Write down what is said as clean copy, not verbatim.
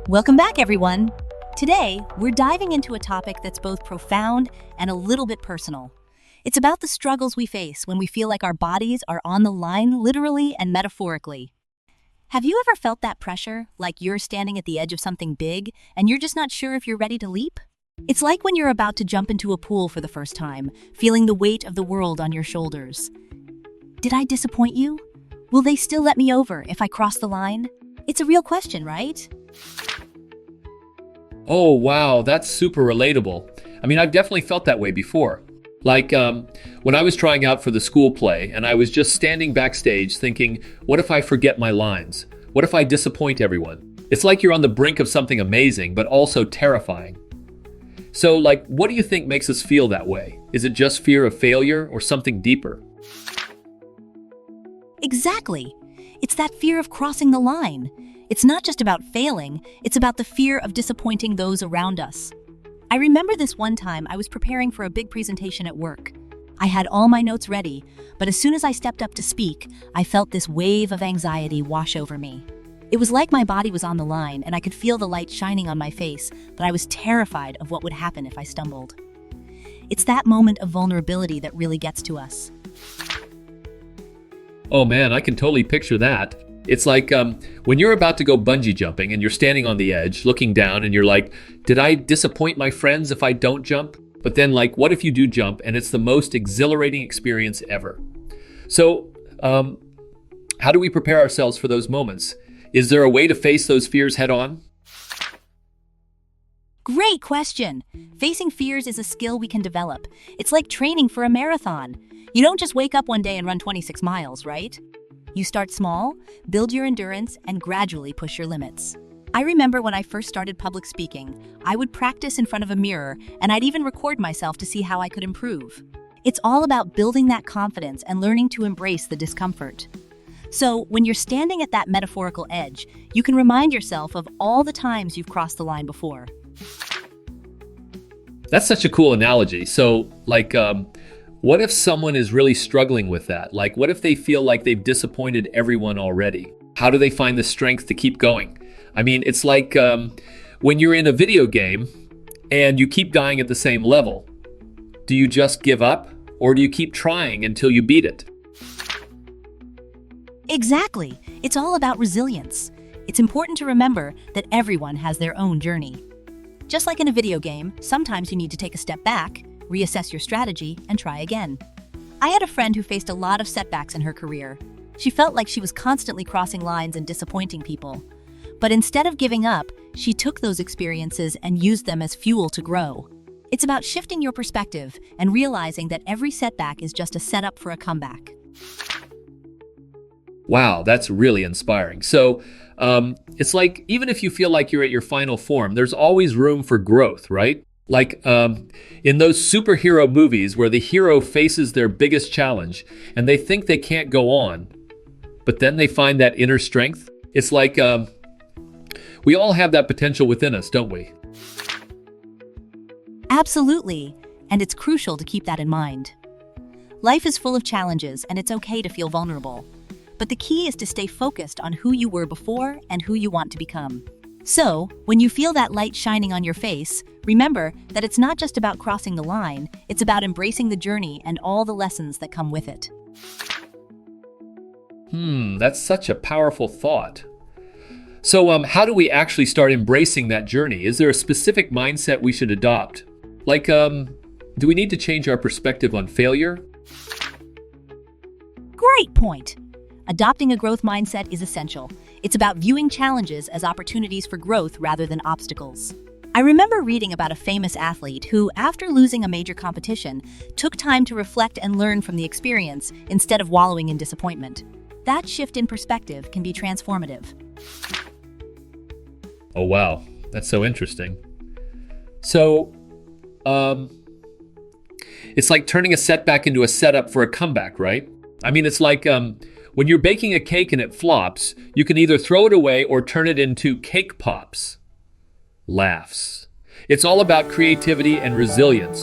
Welcome back, everyone. Today, we're diving into a topic that's both profound and a little bit personal. It's about the struggles we face when we feel like our bodies are on the line, literally and metaphorically. Have you ever felt that pressure, like you're standing at the edge of something big and you're just not sure if you're ready to leap? It's like when you're about to jump into a pool for the first time, feeling the weight of the world on your shoulders. Did I disappoint you? Will they still let me over if I cross the line? It's a real question, right? Oh, wow, that's super relatable. I mean, I've definitely felt that way before. Like when I was trying out for the school play and I was just standing backstage thinking, what if I forget my lines? What if I disappoint everyone? It's like you're on the brink of something amazing, but also terrifying. So, what do you think makes us feel that way? Is it just fear of failure or something deeper? Exactly. It's that fear of crossing the line. It's not just about failing, it's about the fear of disappointing those around us. I remember this one time I was preparing for a big presentation at work. I had all my notes ready, but as soon as I stepped up to speak, I felt this wave of anxiety wash over me. It was like my body was on the line and I could feel the light shining on my face, but I was terrified of what would happen if I stumbled. It's that moment of vulnerability that really gets to us. Oh man, I can totally picture that. It's like when you're about to go bungee jumping and you're standing on the edge looking down and you're like, did I disappoint my friends if I don't jump? But then what if you do jump and it's the most exhilarating experience ever? So how do we prepare ourselves for those moments? Is there a way to face those fears head on? Great question. Facing fears is a skill we can develop. It's like training for a marathon. You don't just wake up one day and run 26 miles, right? You start small, build your endurance, and gradually push your limits. I remember when I first started public speaking, I would practice in front of a mirror, and I'd even record myself to see how I could improve. It's all about building that confidence and learning to embrace the discomfort. So, when you're standing at that metaphorical edge, you can remind yourself of all the times you've crossed the line before. That's such a cool analogy. So, what if someone is really struggling with that? What if they feel like they've disappointed everyone already? How do they find the strength to keep going? I mean, it's like when you're in a video game and you keep dying at the same level. Do you just give up or do you keep trying until you beat it? Exactly. It's all about resilience. It's important to remember that everyone has their own journey. Just like in a video game, sometimes you need to take a step back, reassess your strategy, and try again. I had a friend who faced a lot of setbacks in her career. She felt like she was constantly crossing lines and disappointing people. But instead of giving up, she took those experiences and used them as fuel to grow. It's about shifting your perspective and realizing that every setback is just a setup for a comeback. Wow, that's really inspiring. So it's like even if you feel like you're at your final form, there's always room for growth, right? In those superhero movies where the hero faces their biggest challenge and they think they can't go on, but then they find that inner strength. It's like we all have that potential within us, don't we? Absolutely, and it's crucial to keep that in mind. Life is full of challenges and it's okay to feel vulnerable. But the key is to stay focused on who you were before and who you want to become. So, when you feel that light shining on your face, remember that it's not just about crossing the line, it's about embracing the journey and all the lessons that come with it. That's such a powerful thought. So, how do we actually start embracing that journey? Is there a specific mindset we should adopt? Do we need to change our perspective on failure? Great point. Adopting a growth mindset is essential. It's about viewing challenges as opportunities for growth rather than obstacles. I remember reading about a famous athlete who, after losing a major competition, took time to reflect and learn from the experience instead of wallowing in disappointment. That shift in perspective can be transformative. Oh, wow. That's so interesting. So, it's like turning a setback into a setup for a comeback, right? I mean, it's like when you're baking a cake and it flops, you can either throw it away or turn it into cake pops. Laughs. It's all about creativity and resilience.